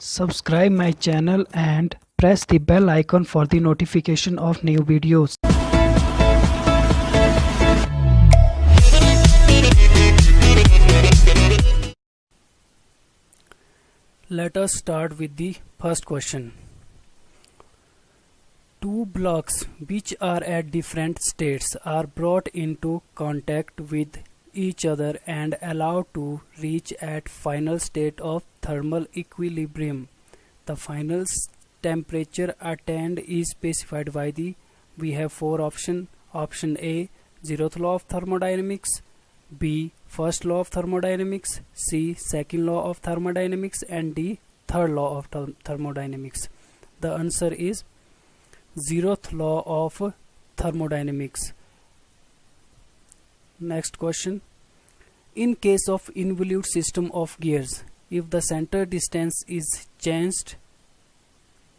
Subscribe my channel and press the bell icon for the notification of new videos. Let us start with the first question. Two blocks which are at different states are brought into contact with each other and allowed to reach at final state of thermal equilibrium. The final temperature attained is specified by the we have four options. Option A, zeroth law of thermodynamics, B, first law of thermodynamics, C, second law of thermodynamics, and D, third law of thermodynamics. The answer is zeroth law of thermodynamics. Next question. In case of involute system of gears, if the center distance is changed,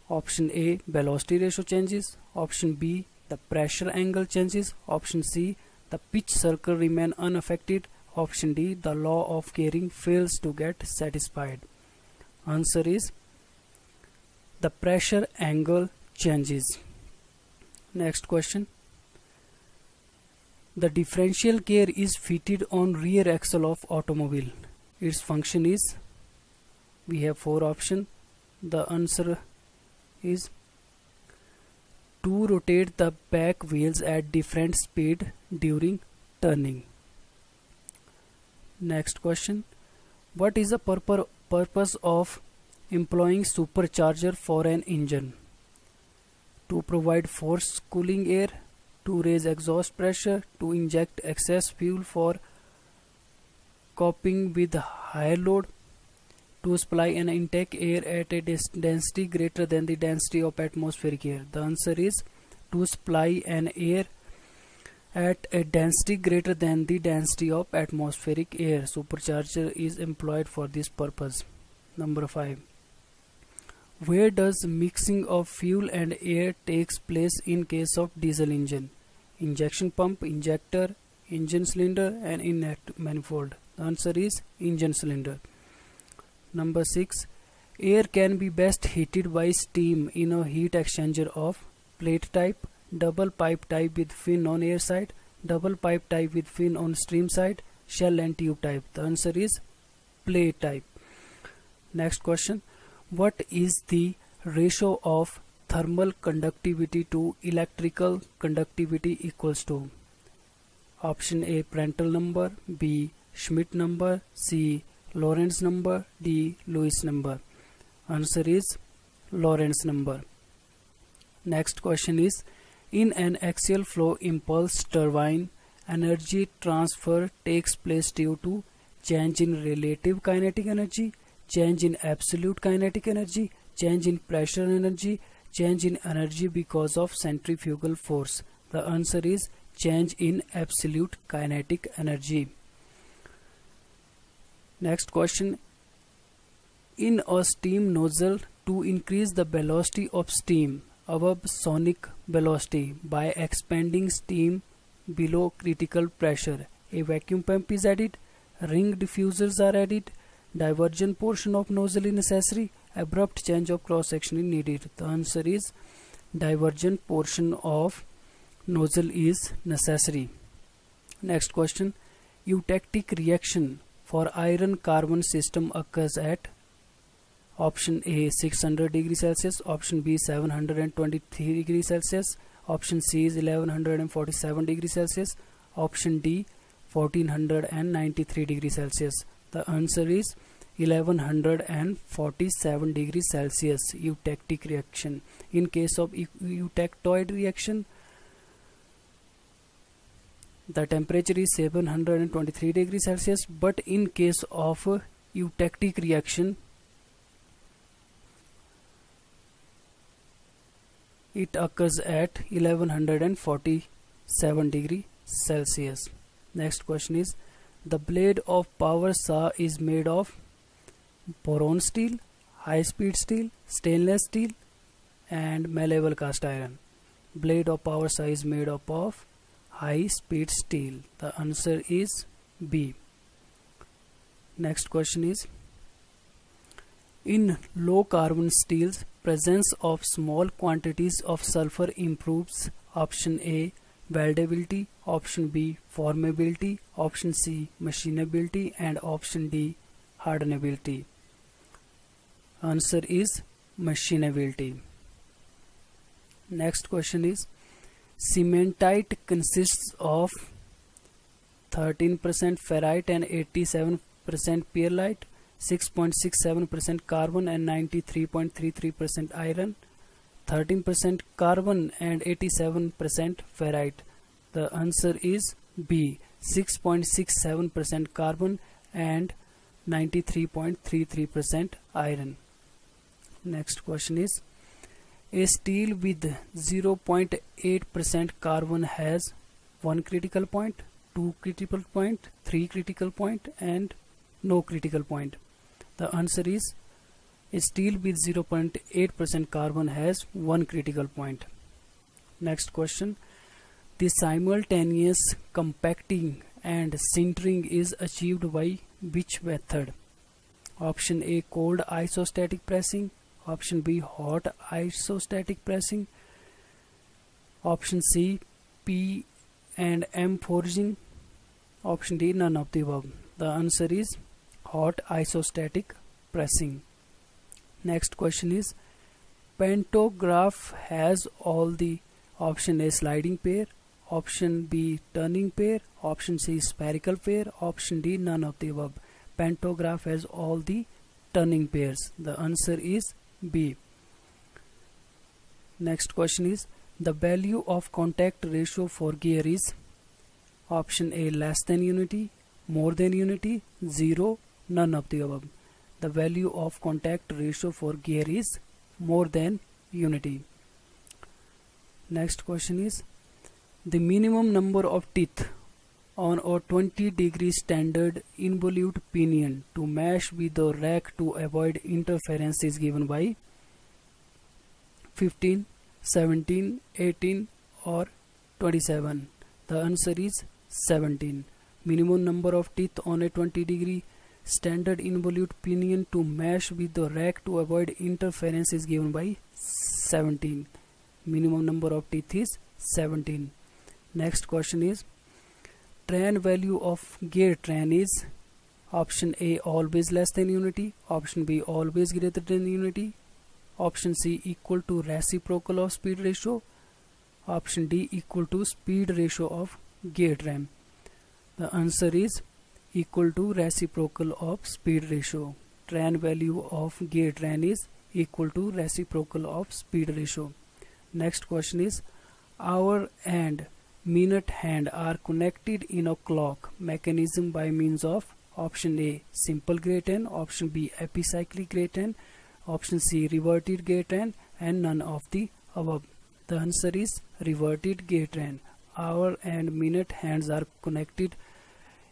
option A, velocity ratio changes, option B, the pressure angle changes, option C, the pitch circle remain unaffected, option D, the law of carrying fails to get satisfied. Answer is the pressure angle changes. Next question. The differential gear is fitted on rear axle of automobile. Its function is, we have four options. The answer is to rotate the back wheels at different speed during turning. Next question. What is the purpose of employing supercharger for an engine? To provide force cooling air, to raise exhaust pressure, to inject excess fuel for coping with higher load, to supply an intake air at a density greater than the density of atmospheric air. The answer is to supply an air at a density greater than the density of atmospheric air. Supercharger is employed for this purpose. Number 5. Where does mixing of fuel and air takes place in case of diesel engine? Injection pump, injector, engine cylinder, and inlet manifold. The answer is engine cylinder. Number 6. Air can be best heated by steam in a heat exchanger of plate type, double pipe type with fin on air side, double pipe type with fin on stream side, shell and tube type. The answer is plate type. Next question. What is the ratio of thermal conductivity to electrical conductivity equals to? Option A, Prandtl number, B, Schmidt number, C, Lorentz number, D, Lewis number. Answer is Lorentz number. Next question is, in an axial flow impulse turbine, energy transfer takes place due to change in relative kinetic energy, change in absolute kinetic energy, change in pressure energy, change in energy because of centrifugal force. The answer is change in absolute kinetic energy. Next question. In a steam nozzle, to increase the velocity of steam above sonic velocity by expanding steam below critical pressure, a vacuum pump is added, ring diffusers are added, divergent portion of nozzle is necessary, abrupt change of cross section is needed. The answer is divergent portion of nozzle is necessary. Next question. Eutectic reaction for iron carbon system occurs at option A, 600 degrees Celsius, option B, 723 degrees Celsius, option C is 1147 degrees Celsius, option D, 1493 degrees Celsius. The answer is 1147 degrees Celsius, eutectic reaction. In case of eutectoid reaction, the temperature is 723 degrees Celsius, but in case of eutectic reaction, it occurs at 1147 degrees Celsius. Next question is, the blade of power saw is made of boron steel, high speed steel, stainless steel, and malleable cast iron. Blade of power saw is made up of high speed steel. The answer is B. Next question is, In low carbon steels, presence of small quantities of sulfur improves option A weldability, option B formability, option C machinability, and option D hardenability. Answer is machinability. Next question is cementite consists of 13% ferrite and 87% perlite, 6.67% carbon and 93.33% iron, 13% carbon and 87% ferrite. The answer is B, 6.67% carbon and 93.33% iron. Next question is a steel with 0.8% carbon has 1 critical point, 2 critical point, 3 critical point, and no critical point. The answer is a steel with 0.8% carbon has 1 critical point. Next question. The simultaneous compacting and sintering is achieved by which method? Option A cold isostatic pressing, option B hot isostatic pressing, option C P and M forging, option D none of the above. The answer is hot isostatic pressing. Next question is pantograph has all the option A sliding pair, option B turning pair, option C spherical pair, option D none of the above. Pantograph has all the turning pairs. The answer is B. Next question is the value of contact ratio for gear is option A less than unity, more than unity, 0, none of the above. The value of contact ratio for gear is more than unity. Next question is the minimum number of teeth on a 20-degree standard involute pinion to mesh with the rack to avoid interference is given by 15, 17, 18 or 27. The answer is 17. Minimum number of teeth on a 20-degree standard involute pinion to mesh with the rack to avoid interference is given by 17. Minimum number of teeth is 17. Next question is Tran value of gear tran is option A always less than unity, option B always greater than unity, option C equal to reciprocal of speed ratio, option D equal to speed ratio of gear tran. The answer is equal to reciprocal of speed ratio. Tran value of gear tran is equal to reciprocal of speed ratio. Next question is hour and minute hand are connected in a clock mechanism by means of option A simple gray-tan, option B epicyclic gray-tan, option C reverted gray-tan, and none of the above. The answer is reverted gray-tan. Hour and minute hands are connected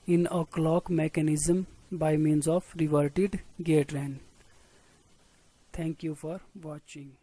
in a clock mechanism by means of reverted gray-tan. Thank you for watching.